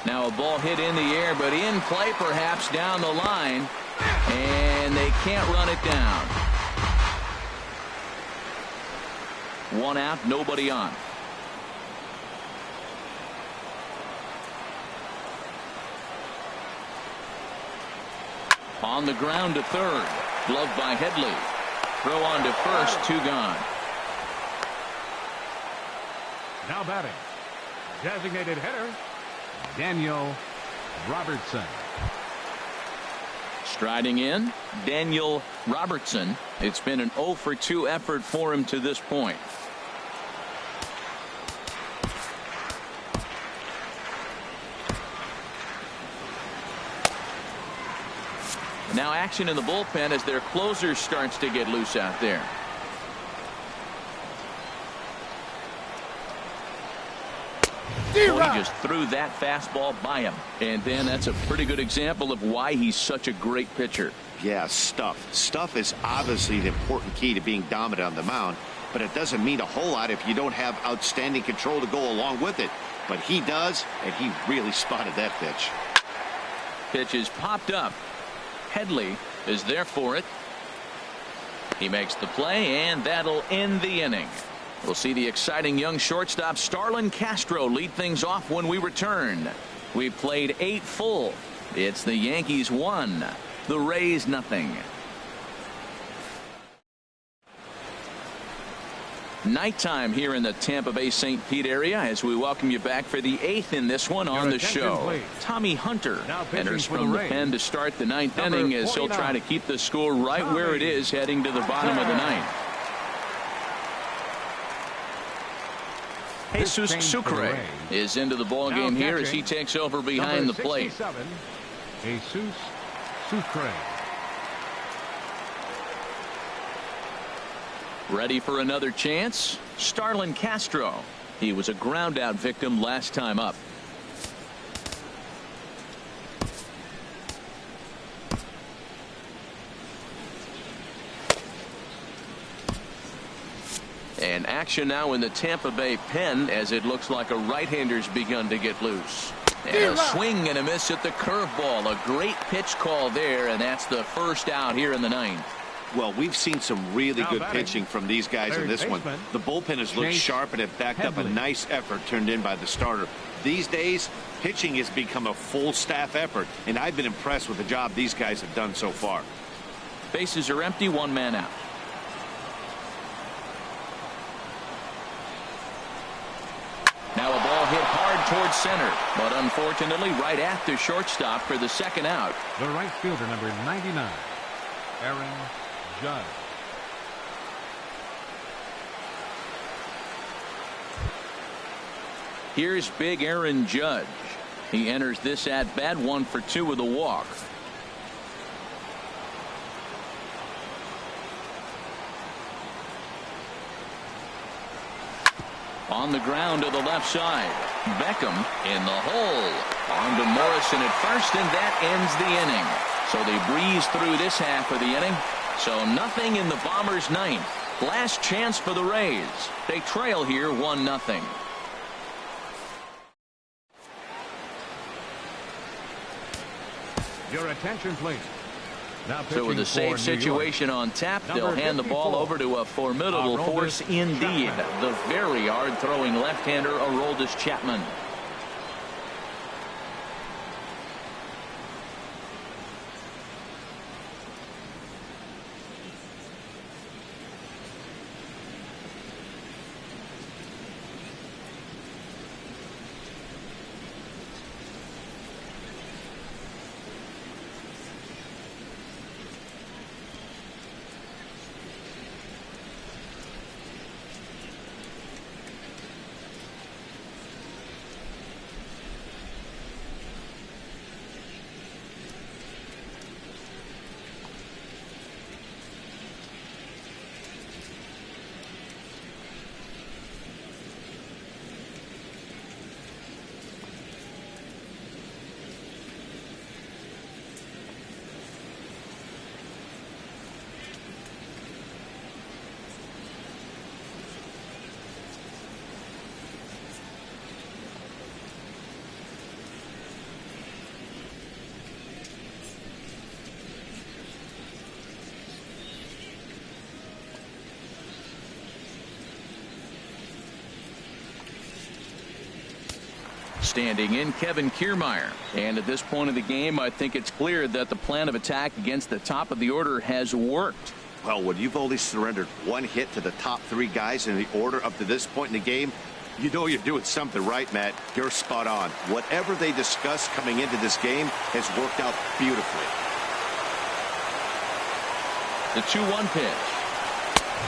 Now a ball hit in the air, but in play perhaps down the line, and they can't run it down. 1 out, nobody on. On the ground to third. Glove by Headley. Throw on to first, 2 gone. Now batting, designated hitter, Daniel Robertson. Striding in, Daniel Robertson. It's been an 0 for 2 effort for him to this point. Now action in the bullpen as their closer starts to get loose out there. Well, he just threw that fastball by him. And then that's a pretty good example of why he's such a great pitcher. Yeah, stuff. Stuff is obviously the important key to being dominant on the mound, but it doesn't mean a whole lot if you don't have outstanding control to go along with it. But he does, and he really spotted that pitch. Pitch is popped up. Headley is there for it. He makes the play, and that'll end the inning. We'll see the exciting young shortstop Starlin Castro lead things off when we return. We've played 8 full. It's the Yankees 1, the Rays nothing. Nighttime here in the Tampa Bay St. Pete area as we welcome you back for the 8th in this one on the show. Please. Tommy Hunter enters from the pen to start the 9th inning as he'll try to keep the score right where it is heading to the bottom of the 9th. Jesus Sucre is into the ball game here as he takes over behind the plate. Jesus Sucre. Ready for another chance? Starlin Castro. He was a ground out victim last time up. And action now in the Tampa Bay pen as it looks like a right-hander's begun to get loose. And a swing and a miss at the curveball. A great pitch call there, and that's the first out here in the 9th. Well, we've seen some really good pitching from these guys in this one. The bullpen has looked sharp and it backed up a nice effort turned in by the starter. These days, pitching has become a full staff effort, and I've been impressed with the job these guys have done so far. Bases are empty, 1 man out. Now a ball hit hard towards center, but unfortunately right at the shortstop for the 2nd out. The right fielder, number 99, Aaron Judge. Here's big Aaron Judge. He enters this at bat 1 for 2 with a walk. On the ground to the left side. Beckham in the hole. On to Morrison at first, and that ends the inning. So they breeze through this half of the inning. So nothing in the Bombers' 9th. Last chance for the Rays. They trail here 1-0. Your attention, please. So with a safe situation on tap, they'll hand the ball over to a formidable force indeed. The very hard-throwing left-hander, Aroldis Chapman. Standing in, Kevin Kiermaier. And at this point of the game, I think it's clear that the plan of attack against the top of the order has worked. Well, when you've only surrendered one hit to the top three guys in the order up to this point in the game, you know you're doing something right, Matt. You're spot on. Whatever they discussed coming into this game has worked out beautifully. The 2-1 pitch.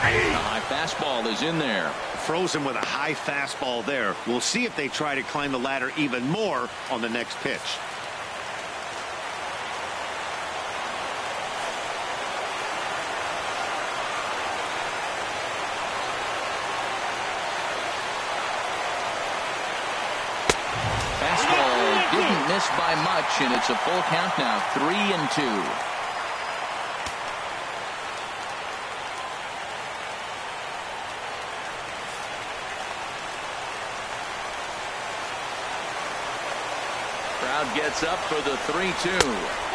The high fastball is in there. Frozen with a high fastball there. We'll see if they try to climb the ladder even more on the next pitch. Fastball didn't miss by much, and it's a full count now, 3-2. Crowd gets up for the 3-2.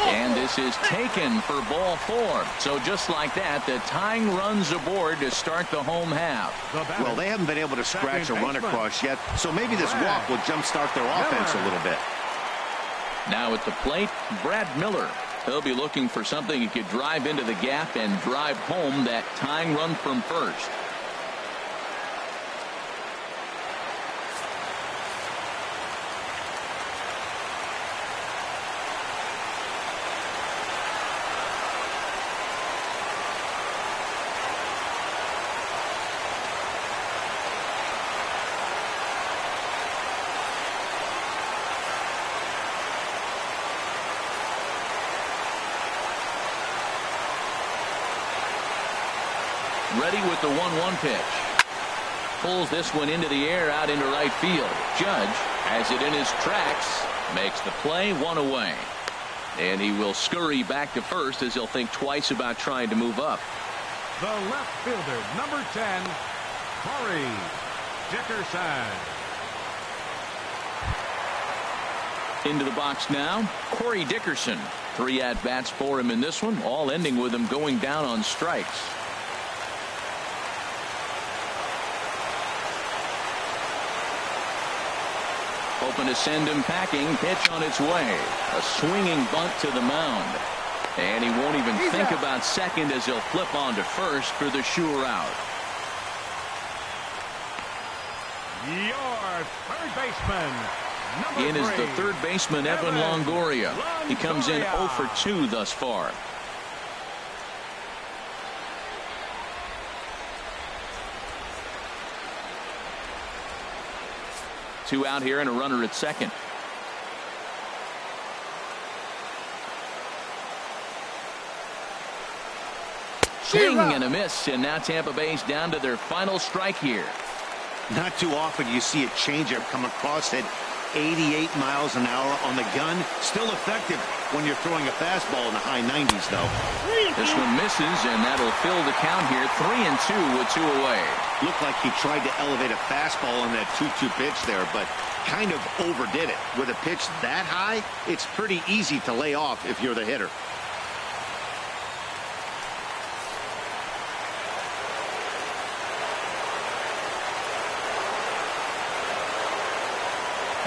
And this is taken for ball 4. So just like that, the tying runs aboard to start the home half. Well, they haven't been able to scratch a run across yet, so maybe this walk will jumpstart their offense a little bit. Now at the plate, Brad Miller. He'll be looking for something he could drive into the gap and drive home that tying run from first. Ready with the 1-1 pitch. Pulls this one into the air out into right field. Judge has it in his tracks. Makes the play, 1 away. And he will scurry back to first as he'll think twice about trying to move up. The left fielder, number 10, Corey Dickerson. Into the box now, Corey Dickerson. 3 at-bats for him in this one, all ending with him going down on strikes. Hoping to send him packing. Pitch on its way. A swinging bunt to the mound. And he won't even think about second as he'll flip on to first for the sure out. Your third baseman, In is the third baseman, Evan Longoria. He comes in 0 for 2 thus far. Two out here and a runner at second. Swing and a miss, and now Tampa Bay's down to their final strike here. Not too often you see a changeup come across at 88 miles an hour on the gun. Still effective when you're throwing a fastball in the high 90s, though. This one misses, and that'll fill the count here. 3-2 with 2 away. Looked like he tried to elevate a fastball on that 2-2 pitch there, but kind of overdid it. With a pitch that high, it's pretty easy to lay off if you're the hitter.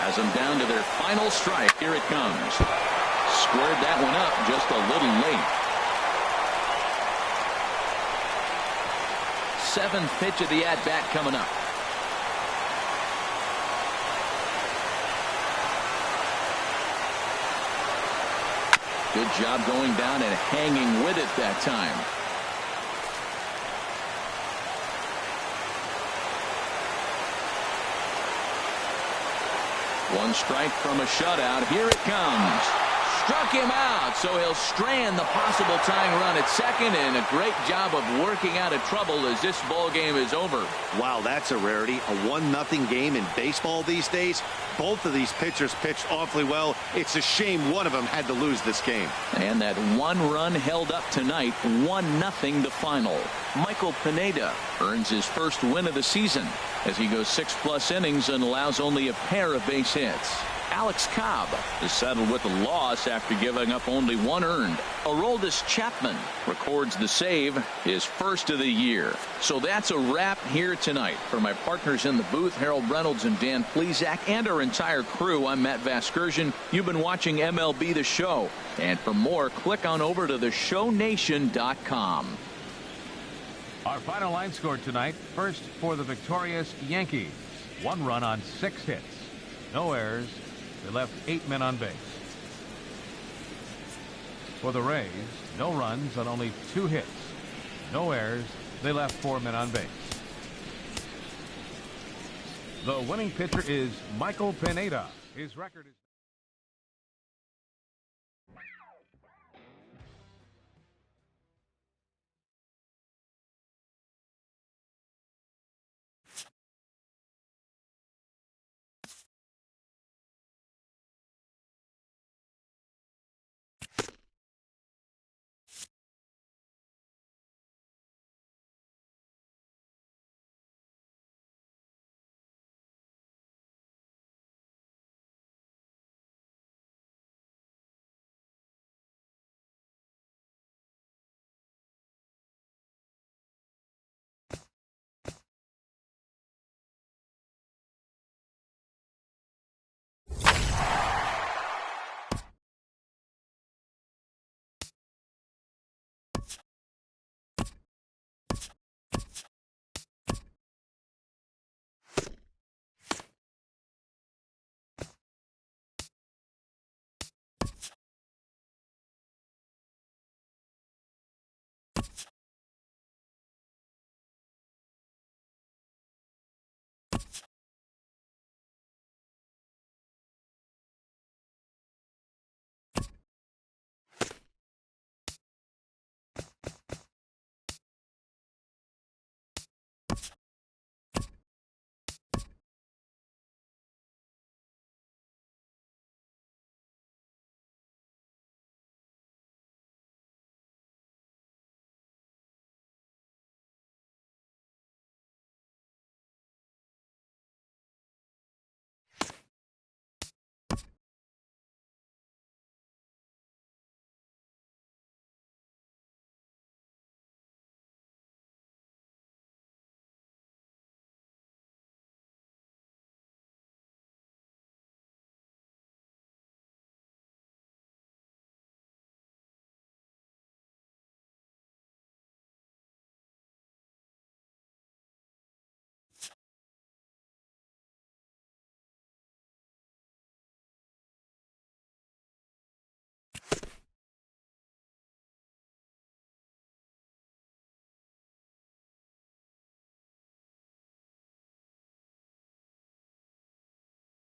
Has them down to their final strike. Here it comes. Squared that one up just a little late. 7th pitch of the at-bat coming up. Good job going down and hanging with it that time. One strike from a shutout. Here it comes. Struck him out, so he'll strand the possible tying run at second, and a great job of working out of trouble as this ball game is over. Wow, that's a rarity. A 1-0 game in baseball these days. Both of these pitchers pitched awfully well. It's a shame one of them had to lose this game. And that one run held up tonight. 1-0 the final. Michael Pineda earns his first win of the season as he goes 6+ innings and allows only a pair of base hits. Alex Cobb is settled with a loss after giving up only 1 earned. Aroldis Chapman records the save, his first of the year. So that's a wrap here tonight. For my partners in the booth, Harold Reynolds and Dan Plesac, and our entire crew, I'm Matt Vasgersian. You've been watching MLB The Show. And for more, click on over to theshownation.com. Our final line score tonight. First for the victorious Yankees. 1 run on 6 hits. No errors. They left 8 men on base. For the Rays, no runs on only 2 hits. No errors. They left 4 men on base. The winning pitcher is Michael Pineda. His record is